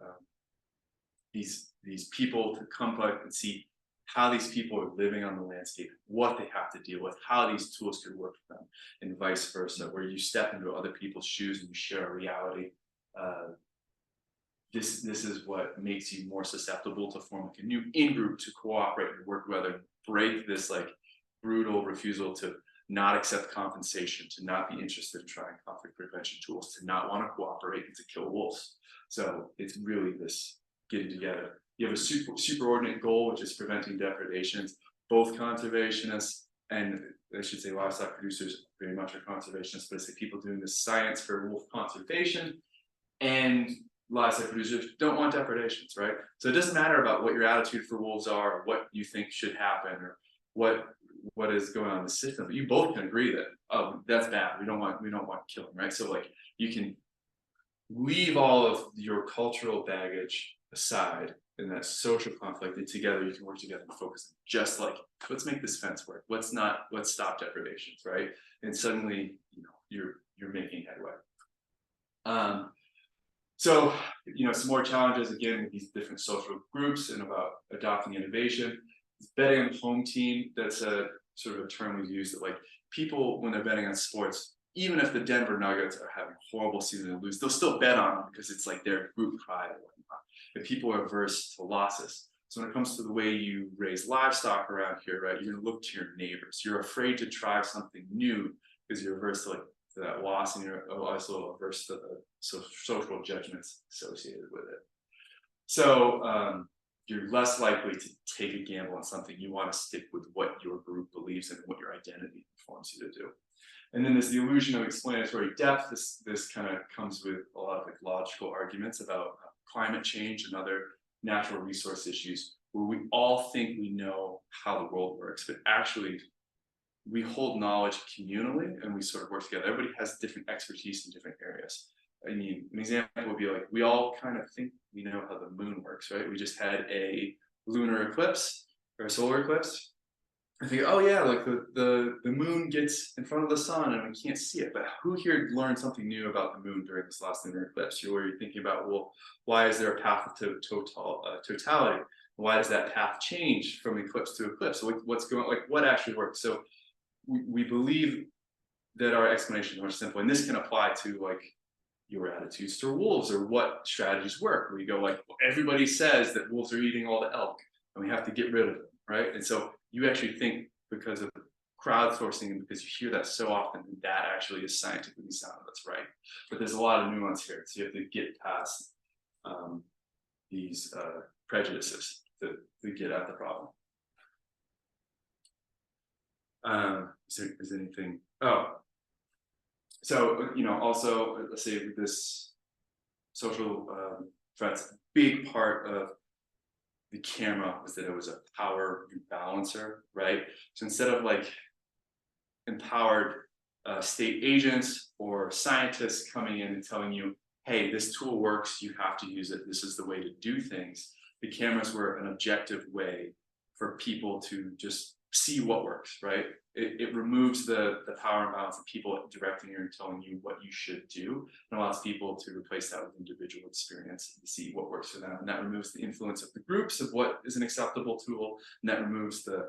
these people to come back and see how these people are living on the landscape, what they have to deal with, how these tools could work for them, and vice versa, where you step into other people's shoes and you share a reality. This is what makes you more susceptible to form like a new in-group to cooperate and work together, break this like brutal refusal to not accept compensation, to not be interested in trying conflict prevention tools, to not want to cooperate and to kill wolves. So it's really this getting together. You have a superordinate goal, which is preventing depredations. Both conservationists and I should say livestock producers very much are conservationists, but it's the people doing the science for wolf conservation and livestock producers don't want depredations, right? So it doesn't matter about what your attitude for wolves are, or what you think should happen, or what is going on in the system. But you both can agree that, oh, that's bad. We don't want killing, right? So like you can leave all of your cultural baggage aside in that social conflict, and together you can work together and focus just like, let's make this fence work. Let's stop depredations, right? And suddenly, you know, you're making headway. So, you know, some more challenges again with these different social groups and about adopting innovation. Betting on the home team, that's a sort of a term we use that like people, when they're betting on sports, even if the Denver Nuggets are having a horrible season and lose, they'll still bet on them because it's like their group pride and whatnot. But people are averse to losses. So when it comes to the way you raise livestock around here, right, you're gonna look to your neighbors. You're afraid to try something new because you're averse to like to that loss, and you're also averse to the social judgments associated with it. So you're less likely to take a gamble on something. You want to stick with what your group believes in and what your identity informs you to do. And then there's the illusion of explanatory depth. This kind of comes with a lot of like logical arguments about climate change and other natural resource issues, where we all think we know how the world works, but actually we hold knowledge communally and we sort of work together. Everybody has different expertise in different areas. I mean, an example would be like, we all kind of think we know how the moon works, right? We just had a lunar eclipse or a solar eclipse. I think, oh yeah, like the moon gets in front of the sun and we can't see it. But who here learned something new about the moon during this last lunar eclipse? You're thinking about, well, why is there a path to totality? Why does that path change from eclipse to eclipse? So what's going, like, what actually works? So we believe that our explanations are simple, and this can apply to like your attitudes to wolves or what strategies work. Where you go like, well, everybody says that wolves are eating all the elk, and we have to get rid of them, right? And so you actually think because of crowdsourcing and because you hear that so often, that actually is scientifically sound. That's right. But there's a lot of nuance here, so you have to get past these prejudices to get at the problem. Is there anything? Oh, so also let's say with this social threats, big part of the camera was that it was a power rebalancer, right? So instead of like empowered state agents or scientists coming in and telling you, hey, this tool works, you have to use it, this is the way to do things, the cameras were an objective way for people to just see what works, right? It removes the power imbalance of people directing you and telling you what you should do, and allows people to replace that with individual experience and see what works for them. And that removes the influence of the groups of what is an acceptable tool, and that removes the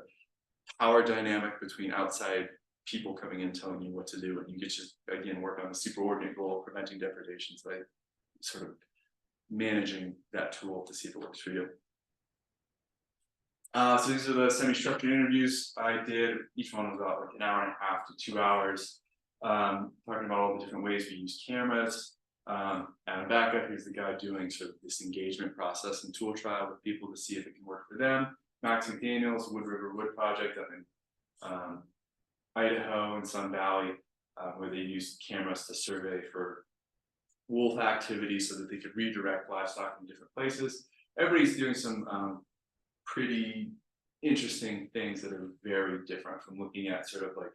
power dynamic between outside people coming in telling you what to do, and you get to again work on the superordinate goal of preventing depredations by sort of managing that tool to see if it works for you. So these are the semi-structured interviews I did. Each one was about like an hour and a half to 2 hours, talking about all the different ways we use cameras. Adam Backup, here's the guy doing sort of this engagement process and tool trial with people to see if it can work for them. Max McDaniel's Wood River Wood Project up in Idaho and Sun Valley, where they used cameras to survey for wolf activity so that they could redirect livestock in different places. Everybody's doing some pretty interesting things that are very different from looking at sort of like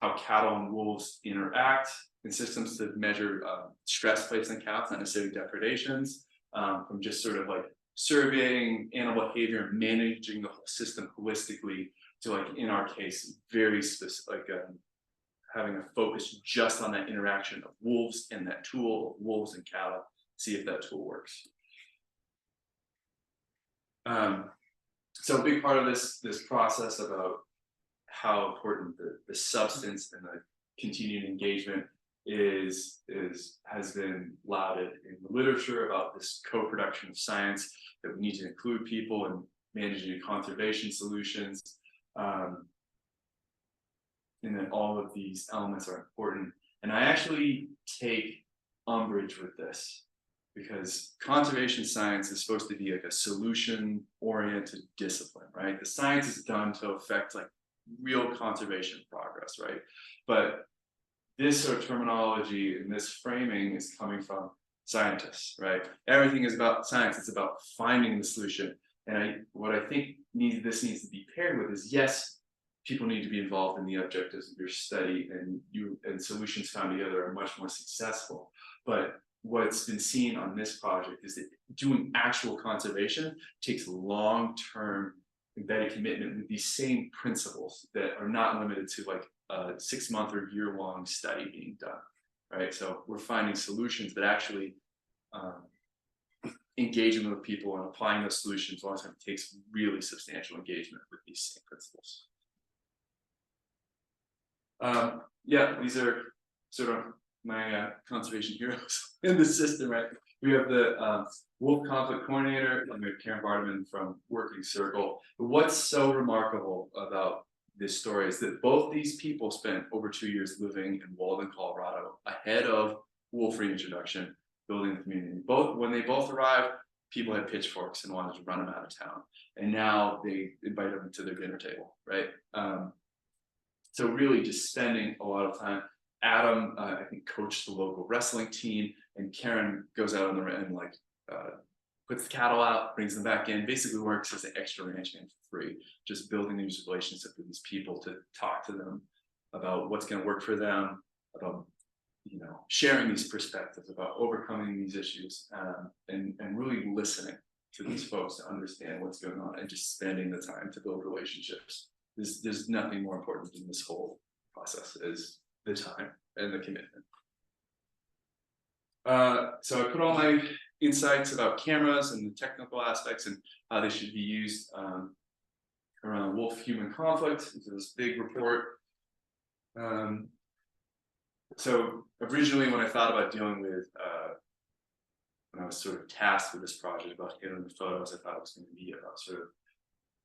how cattle and wolves interact in systems to measure stress placed on cows, not necessarily depredations, from just sort of like surveying animal behavior and managing the whole system holistically to, like in our case, very specific, like having a focus just on that interaction of wolves and that tool, wolves and cattle, see if that tool works. So a big part of this process about how important the substance and the continued engagement has been lauded in the literature about this co-production of science, that we need to include people in managing conservation solutions, and that all of these elements are important. And I actually take umbrage with this, because conservation science is supposed to be like a solution-oriented discipline, right? The science is done to affect like real conservation progress, right? But this sort of terminology and this framing is coming from scientists, right? Everything is about science. It's about finding the solution. And what I think this needs to be paired with is, yes, people need to be involved in the objectives of your study, and solutions found together are much more successful. But what's been seen on this project is that doing actual conservation takes long-term embedded commitment with these same principles that are not limited to like a 6-month or year-long study being done, right? So we're finding solutions that actually engaging with people and applying those solutions a lot of times takes really substantial engagement with these same principles. Yeah, these are sort of my conservation heroes in the system, right? We have the wolf conflict coordinator, and we have Karen Bartman from Working Circle. But what's so remarkable about this story is that both these people spent over 2 years living in Walden, Colorado, ahead of wolf reintroduction, building the community. When they both arrived, people had pitchforks and wanted to run them out of town. And now they invite them to their dinner table, right? So really just spending a lot of time. Adam, I think, coached the local wrestling team, and Karen goes out on the and like puts the cattle out, brings them back in, basically works as an extra ranch hand for free, just building these relationships with these people to talk to them about what's going to work for them, about sharing these perspectives about overcoming these issues, and really listening to these folks to understand what's going on, and just spending the time to build relationships. There's nothing more important in this whole process is the time and the commitment. So I put all my insights about cameras and the technical aspects and how they should be used around wolf-human conflict into this big report. So originally, when I thought about dealing with, when I was sort of tasked with this project about getting the photos, I thought it was going to be about sort of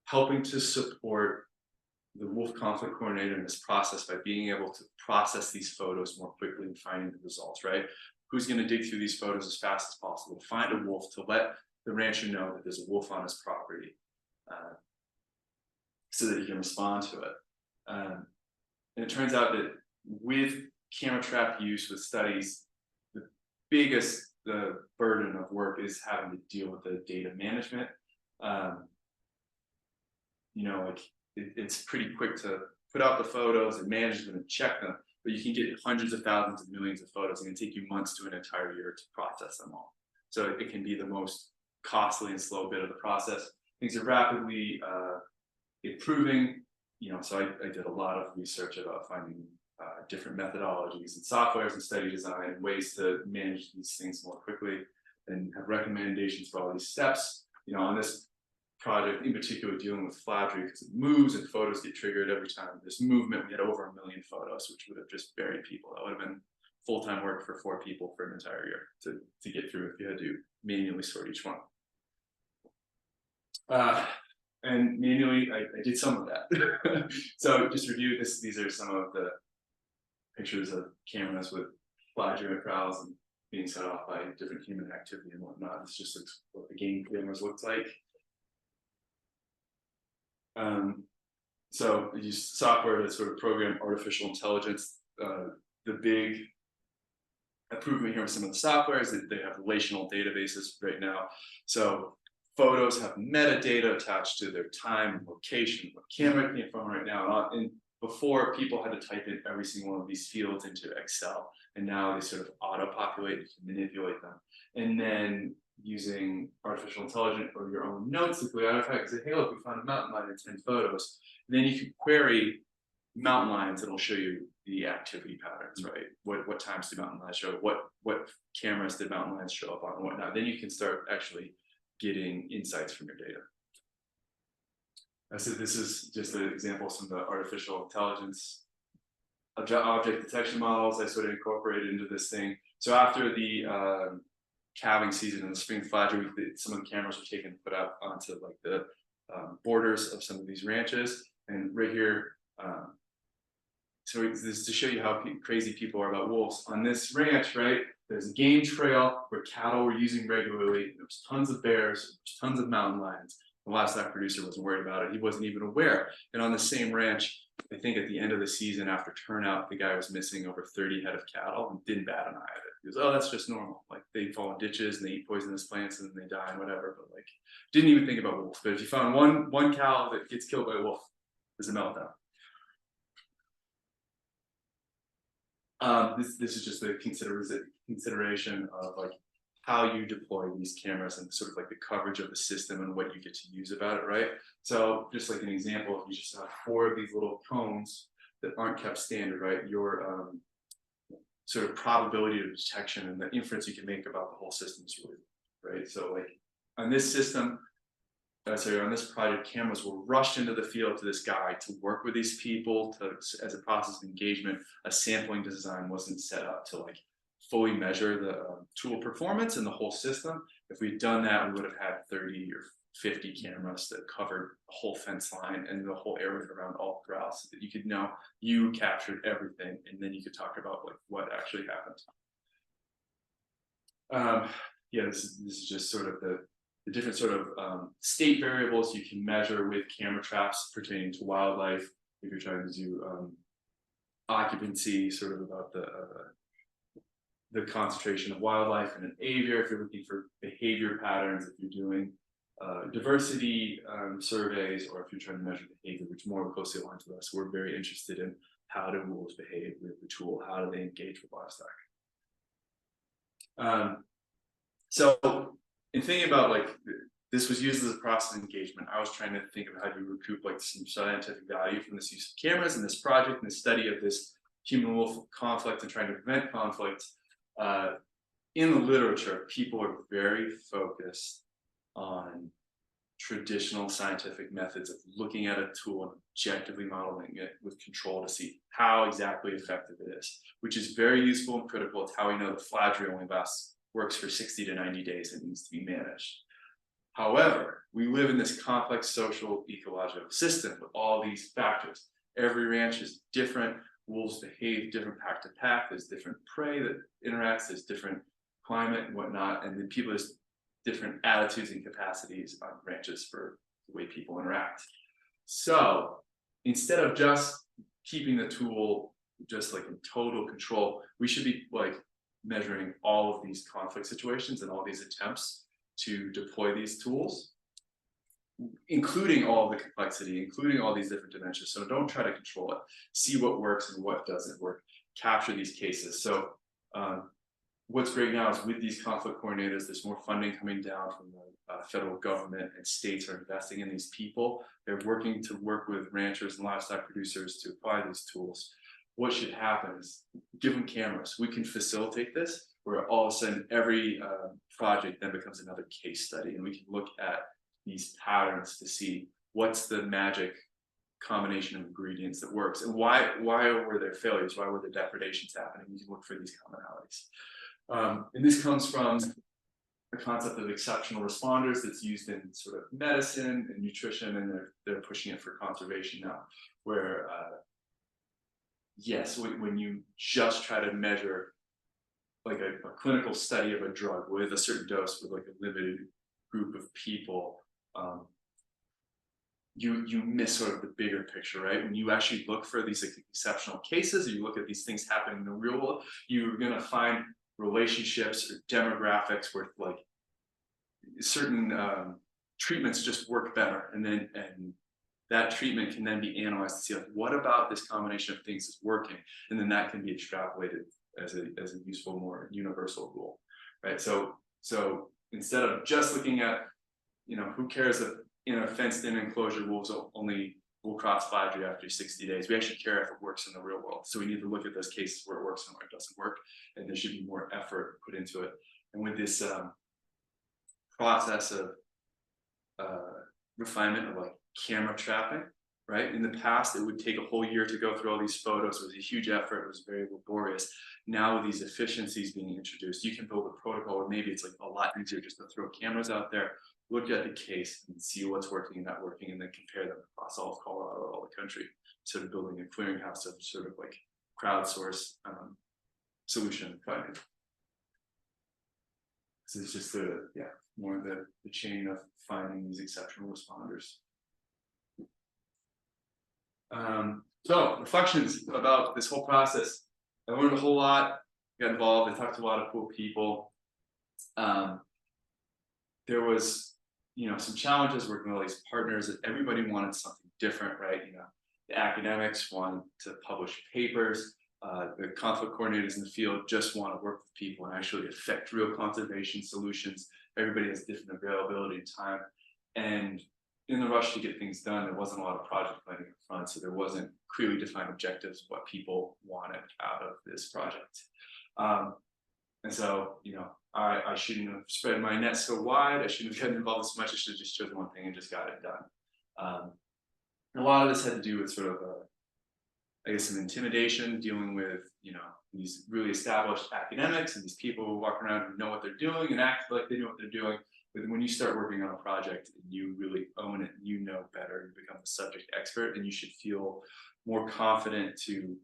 helping to support the wolf conflict coordinator in this process by being able to process these photos more quickly and finding the results, right? Who's going to dig through these photos as fast as possible, find a wolf to let the rancher know that there's a wolf on his property, so that he can respond to it. And it turns out that with camera trap use, with studies, the burden of work is having to deal with the data management. It's pretty quick to put out the photos and manage them and check them, but you can get hundreds of thousands of millions of photos, and it can take you months to an entire year to process them all. So it can be the most costly and slow bit of the process. Things are rapidly improving. So I did a lot of research about finding different methodologies and softwares and study design and ways to manage these things more quickly, and have recommendations for all these steps. On this project in particular, dealing with Flattery, because it moves and photos get triggered every time. This movement, we had over 1 million photos, which would have just buried people. That would have been full-time work for 4 people for an entire year to get through if you had to manually sort each one. And manually, I did some of that. So just review this. These are some of the pictures of cameras with Flattery crowds and being set off by different human activity and whatnot. This just looks what the game cameras looks like. So I use software to sort of program artificial intelligence. The big improvement here with some of the software is that they have relational databases right now. So photos have metadata attached to their time and location, what camera it came from right now. And before, people had to type in every single one of these fields into Excel, and now they sort of auto-populate, you can manipulate them. And then using artificial intelligence or your own notes to clear artifact and say, hey, look, we found a mountain lion in 10 photos. And then you can query mountain lions, and it'll show you the activity patterns, right? What times do mountain lions show? What cameras did mountain lions show up on and whatnot? Then you can start actually getting insights from your data. So this is just an example of some of the artificial intelligence object detection models I sort of incorporated into this thing. So after the calving season in the spring Flattery, some of the cameras were taken and put out onto like the borders of some of these ranches. And right here, so this is to show you how crazy people are about wolves. On this ranch, right, there's a game trail where cattle were using regularly. There was tons of bears, tons of mountain lions. The livestock producer wasn't worried about it. He wasn't even aware. And on the same ranch, I think at the end of the season after turnout, the guy was missing over 30 head of cattle and didn't bat an eye at it. He goes, oh, that's just normal. Like they fall in ditches and they eat poisonous plants and then they die and whatever. But like, didn't even think about wolves. But if you found one cow that gets killed by a wolf, there's a meltdown. This is just a consideration of like how you deploy these cameras and sort of like the coverage of the system and what you get to use about it, right? So just like an example, if you just have 4 of these little cones that aren't kept standard, right? Your sort of probability of detection and the inference you can make about the whole system is really, right? So like on this system, on this project, cameras were rushed into the field to this guy to work with these people as a process of engagement. A sampling design wasn't set up to like fully measure the tool performance in the whole system. If we'd done that, we would have had 30 or 50 cameras that covered the whole fence line and the whole area around all corrals, so that you could know you captured everything, and then you could talk about like what actually happened. Yeah, this is just sort of the different sort of state variables you can measure with camera traps pertaining to wildlife. If you're trying to do occupancy, sort of about the concentration of wildlife in an aviary, if you're looking for behavior patterns, if you're doing diversity surveys, or if you're trying to measure behavior, which more closely aligns with us. We're very interested in how do wolves behave with the tool, how do they engage with livestock. So in thinking about like, this was used as a process of engagement, I was trying to think of how to recoup like some scientific value from this use of cameras and this project and the study of this human wolf conflict and trying to prevent conflict. In the literature, people are very focused on traditional scientific methods of looking at a tool and objectively modeling it with control to see how exactly effective it is, which is very useful and critical. It's how we know the flattery only works for 60 to 90 days and needs to be managed. However, we live in this complex social ecological system with all these factors. Every ranch is different. Wolves behave different pack to pack. There's different prey that interacts. There's different climate and whatnot. And then people, there's different attitudes and capacities on ranches for the way people interact. So instead of just keeping the tool just like in total control, we should be like measuring all of these conflict situations and all these attempts to deploy these tools, including all the complexity, including all these different dimensions. So don't try to control it. See what works and what doesn't work. Capture these cases. So what's great now is with these conflict coordinators, there's more funding coming down from the federal government, and states are investing in these people. They're working to work with ranchers and livestock producers to apply these tools. What should happen is give them cameras. We can facilitate this, where all of a sudden every project then becomes another case study, and we can look at these patterns to see what's the magic combination of ingredients that works, and why were there failures, why were there depredations happening. We can look for these commonalities. And this comes from the concept of exceptional responders that's used in sort of medicine and nutrition, and they're pushing it for conservation now, where yes, when you just try to measure like a clinical study of a drug with a certain dose with like a limited group of people, you miss sort of the bigger picture, right? When you actually look for these like exceptional cases, or you look at these things happening in the real world, you're gonna find relationships or demographics where like certain treatments just work better, and that treatment can then be analyzed to see like, what about this combination of things is working, and then that can be extrapolated as a useful, more universal rule, right? So instead of just looking at, who cares if in a fenced-in enclosure wolves will cross boundary after 60 days. We actually care if it works in the real world. So we need to look at those cases where it works and where it doesn't work, and there should be more effort put into it. And with this process of refinement of like camera trapping, right? In the past, it would take a whole year to go through all these photos. It was a huge effort. It was very laborious. Now with these efficiencies being introduced, you can build a protocol where maybe it's like a lot easier just to throw cameras out there, look at the case and see what's working and not working, and then compare them across all of Colorado or all the country, sort of building a clearinghouse of sort of like crowdsource solution finding. This is just more of the chain of finding these exceptional responders. So reflections about this whole process. I learned a whole lot, got involved, I talked to a lot of cool people. There was, some challenges working with all these partners, that everybody wanted something different, right? The academics wanted to publish papers, the conflict coordinators in the field just want to work with people and actually affect real conservation solutions. Everybody has different availability and time, and in the rush to get things done, there wasn't a lot of project planning up front, so there wasn't clearly defined objectives of what people wanted out of this project. And so, I shouldn't have spread my net so wide. I shouldn't have gotten involved so much. I should have just chosen one thing and just got it done. A lot of this had to do with sort of, I guess, some intimidation, dealing with, these really established academics and these people who walk around and know what they're doing and act like they know what they're doing. But when you start working on a project and you really own it, you know better, you become the subject expert, and you should feel more confident to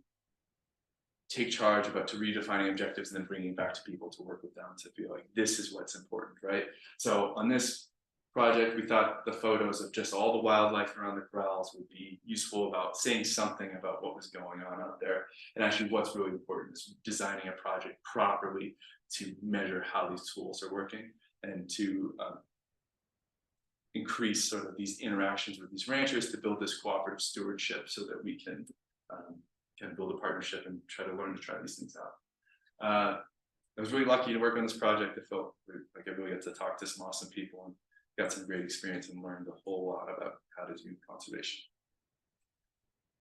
take charge to redefining objectives and then bringing it back to people to work with them to feel like this is what's important, right? So on this project, we thought the photos of just all the wildlife around the corrals would be useful about saying something about what was going on out there. And actually what's really important is designing a project properly to measure how these tools are working, and to increase sort of these interactions with these ranchers to build this cooperative stewardship so that we can build a partnership and try to learn to try these things out. I was really lucky to work on this project. I felt like I really got to talk to some awesome people and got some great experience and learned a whole lot about how to do conservation.